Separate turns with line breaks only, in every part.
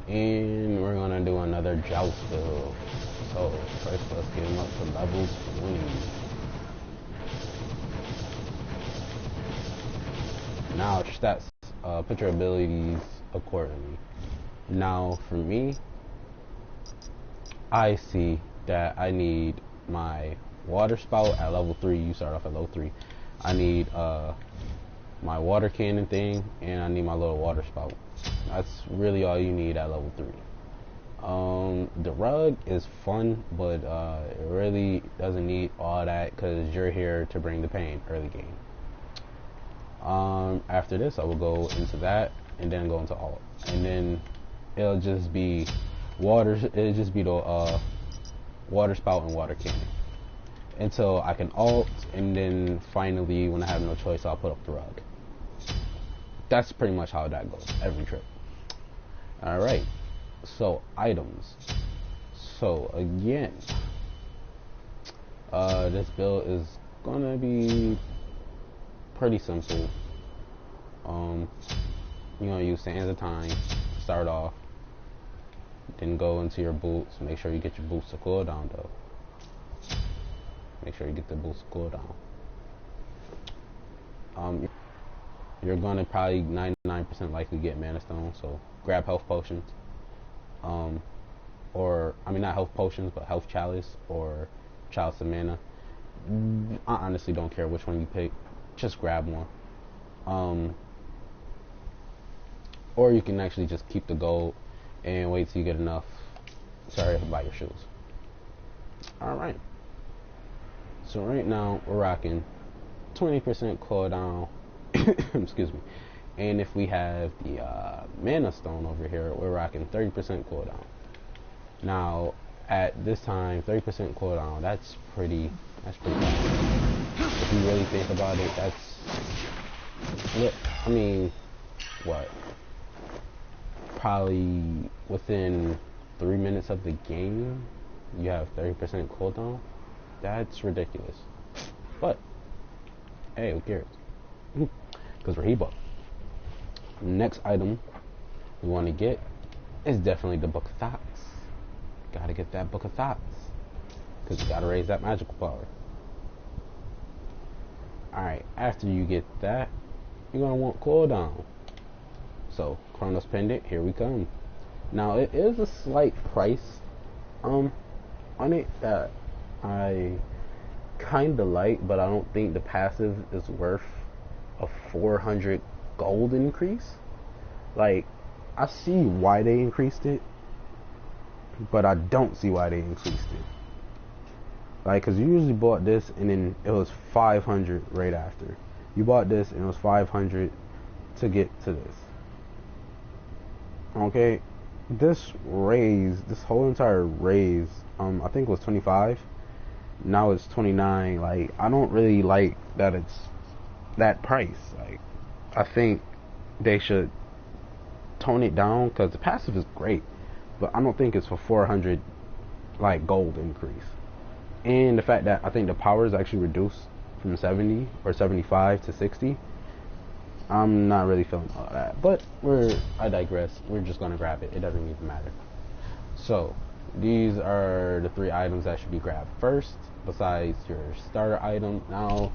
And we're gonna do another Joust build. So first let's get him up to level 20. Now stats, put your abilities accordingly. Now for me, I see that I need my water spout at level 3. You start off at level 3. I need my water cannon thing, and I need my little water spout. That's really all you need at level 3. The rug is fun, but it really doesn't need all that because you're here to bring the pain early game. After this, I will go into that and then go into alt, and then it'll just be water. It'll just be the water spout and water cannon until I can alt, and then finally, when I have no choice, I'll put up the rug. That's pretty much how that goes every trip. Alright, so items. So again, this build is gonna be pretty simple. You're gonna use Sands of Time to start off, then go into your boots. Make sure you get your boots to cooldown though. Make sure you get the boots to cooldown. You're gonna probably 99% likely get mana stone, so grab health potions. Or I mean not health potions, but health chalice or chalice of mana. I honestly don't care which one you pick. Just grab one. Or you can actually just keep the gold and wait till you get enough. Sorry to buy your shoes. Alright. So right now we're rocking 20% cooldown. Excuse me. And if we have the mana stone over here, we're rocking 30% cooldown. Now at this time, 30% cooldown, that's pretty fast. If you really think about it, I mean, what? Probably within 3 minutes of the game, you have 30% cooldown. That's ridiculous. But hey, who cares? Because we're Hebo. Next item we want to get is definitely the Book of Thoughts. Gotta get that Book of Thoughts because you gotta raise that magical power. Alright, after you get that, you're gonna want cooldown. So Chronos Pendant, here we come. Now it is a slight price on it that I kinda like, but I don't think the passive is worth a 400 gold increase. Like, I see why they increased it, but I don't see why they increased it. Like, cause you usually bought this and then it was 500 right after. You bought this and it was 500 to get to this. Okay, this whole entire raise, I think it was 25. Now it's 29. Like, I don't really like that it's that price. Like, I think they should tone it down because the passive is great, but I don't think it's for 400 like gold increase. And the fact that I think the power is actually reduced from 70 or 75 to 60, I'm not really feeling all that. But I digress. We're just gonna grab it. It doesn't even matter. So these are the 3 items that should be grabbed first, besides your starter item. Now,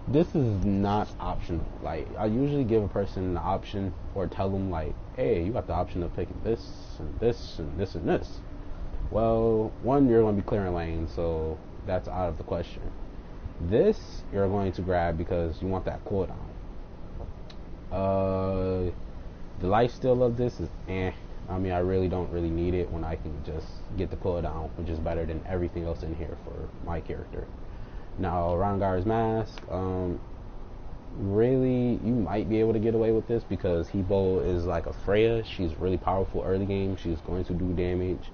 this is not optional. Like, I usually give a person the option or tell them like, hey, you got the option of picking this and this and this and this. Well, one, you're going to be clearing lanes, so that's out of the question. This you're going to grab because you want that cooldown. The lifesteal of this is I mean, I really don't really need it when I can just get the cooldown, which is better than everything else in here for my character. Now, Rangar's Mask, really, you might be able to get away with this because Hebo is like a Freya. She's really powerful early game. She's going to do damage.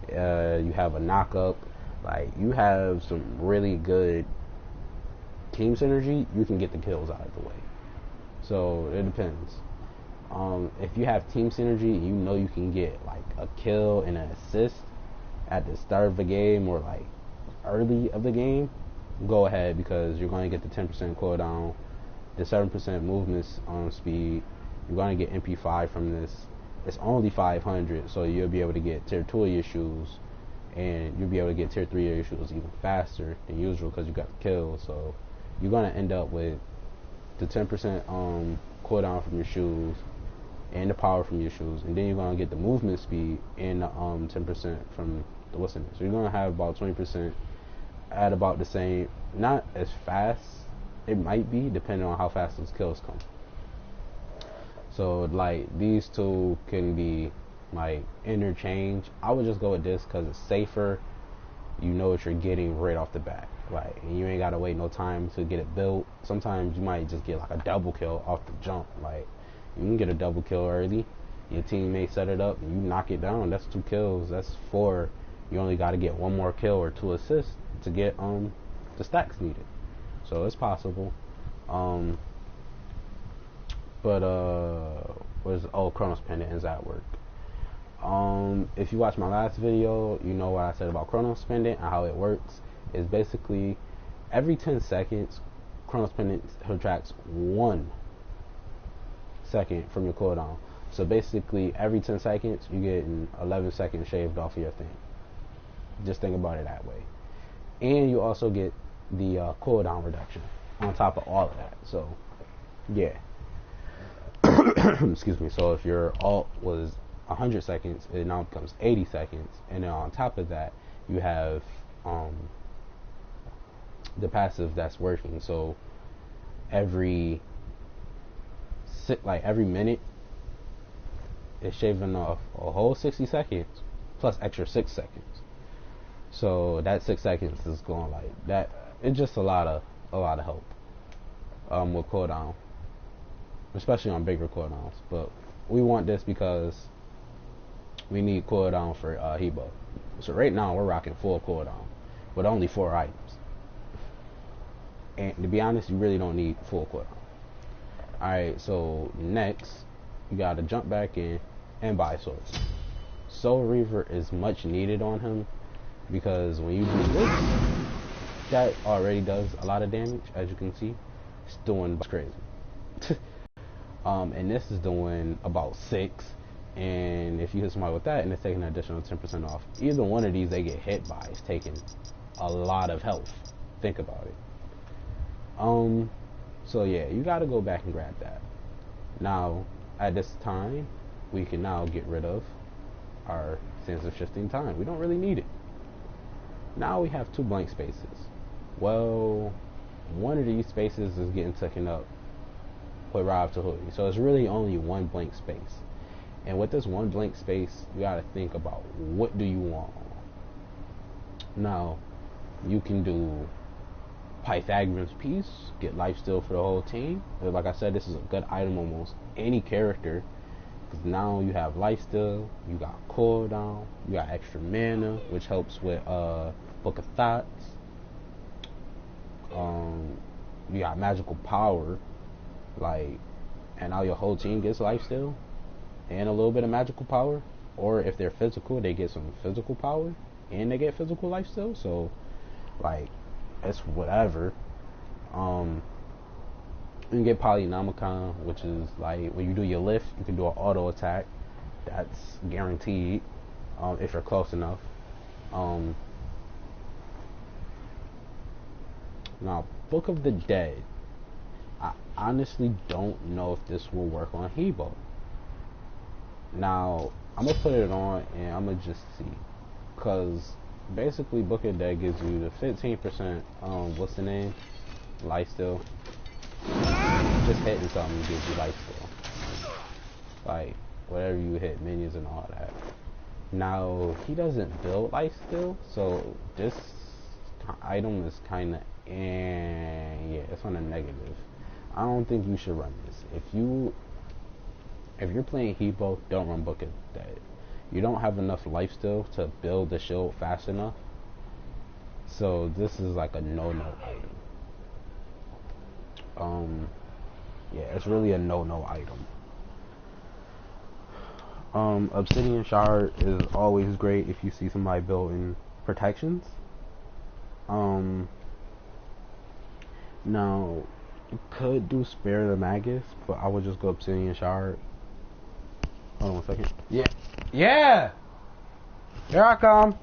You have a knock-up. Like, you have some really good team synergy. You can get the kills out of the way. So, it depends. If you have team synergy, you know you can get like a kill and an assist at the start of the game or like early of the game, go ahead because you're going to get the 10% cooldown, the 7% movement speed. You're going to get MP5 from this, it's only 500, so you'll be able to get tier 2 of your shoes, and you'll be able to get tier 3 of your shoes even faster than usual because you got the kill. So you're gonna end up with the 10% cooldown from your shoes and the power from your shoes, and then you're gonna get the movement speed and the 10% from the listening. So you're gonna have about 20% at about the same, not as fast. It might be depending on how fast those kills come. So like these two can be like interchange. I would just go with this because it's safer. You know what you're getting right off the bat. Like, and you ain't gotta wait no time to get it built. Sometimes you might just get like a double kill off the jump. Like, you can get a double kill early. Your teammate set it up and you knock it down. That's 2 kills. That's 4. You only gotta get 1 more kill or 2 assists to get the stacks needed. So it's possible. But Chronos Pendant is at work. If you watch my last video, you know what I said about Chronos Pendant and how it works. Is basically every 10 seconds, Chronos Pendant subtracts 1 second from your cooldown. So basically, every 10 seconds, you get an 11 seconds shaved off of your thing. Just think about it that way. And you also get the cooldown reduction on top of all of that. So, yeah. Excuse me. So if your ult was 100 seconds, it now becomes 80 seconds. And then on top of that, you have the passive that's working. So every minute, it's shaving off a whole 60 seconds plus extra 6 seconds. So that 6 seconds is going like that. It's just a lot of help with cooldown, especially on bigger cooldowns. But we want this because we need cooldown for Hebo. So right now we're rocking full cooldown with only 4 items. And to be honest, you really don't need full cooldown. Alright, so next you gotta jump back in and buy swords. Soul Reaver is much needed on him because when you do this, that already does a lot of damage, as you can see. It's doing crazy. And this is doing about 6. And if you hit somebody with that and it's taking an additional 10% off, either one of these they get hit by is taking a lot of health. Think about it. So yeah, you gotta go back and grab that. Now, at this time, we can now get rid of our sense of shifting time. We don't really need it. Now we have 2 blank spaces. Well, one of these spaces is getting taken up with Rob to Hoodie. So it's really only 1 blank space. And with this 1 blank space, you gotta think about what do you want. Now, you can do Pythagorean's Piece, get lifesteal for the whole team. But like I said, this is a good item on almost any character. Because now you have lifesteal, you got cooldown, you got extra mana, which helps with Book of Thoughts. You got magical power, like, and now your whole team gets lifesteal and a little bit of magical power. Or if they're physical, they get some physical power and they get physical lifesteal. So, like, it's whatever. You can get Polynomicon, which is like when you do your lift, you can do an auto attack. That's guaranteed if you're close enough. Now, Book of the Dead. I honestly don't know if this will work on Hebo. Now, I'm gonna put it on and I'm gonna just see, cause basically Book of the Dead gives you the 15%. What's the name? Lifesteal. Just hitting something gives you lifesteal. Like whatever you hit, minions and all that. Now he doesn't build lifesteal, so this item is kind of yeah, it's on a negative. I don't think you should run this. If you're playing Hebo, don't run Book of the Dead. You don't have enough lifesteal to build the shield fast enough. So this is like a no-no item. Yeah, it's really a no-no item. Obsidian Shard is always great if you see somebody building protections. Now, you could do Spare the Magus, but I would just go Obsidian Shard. Hold on 1 second. Yeah. Yeah! Here I come.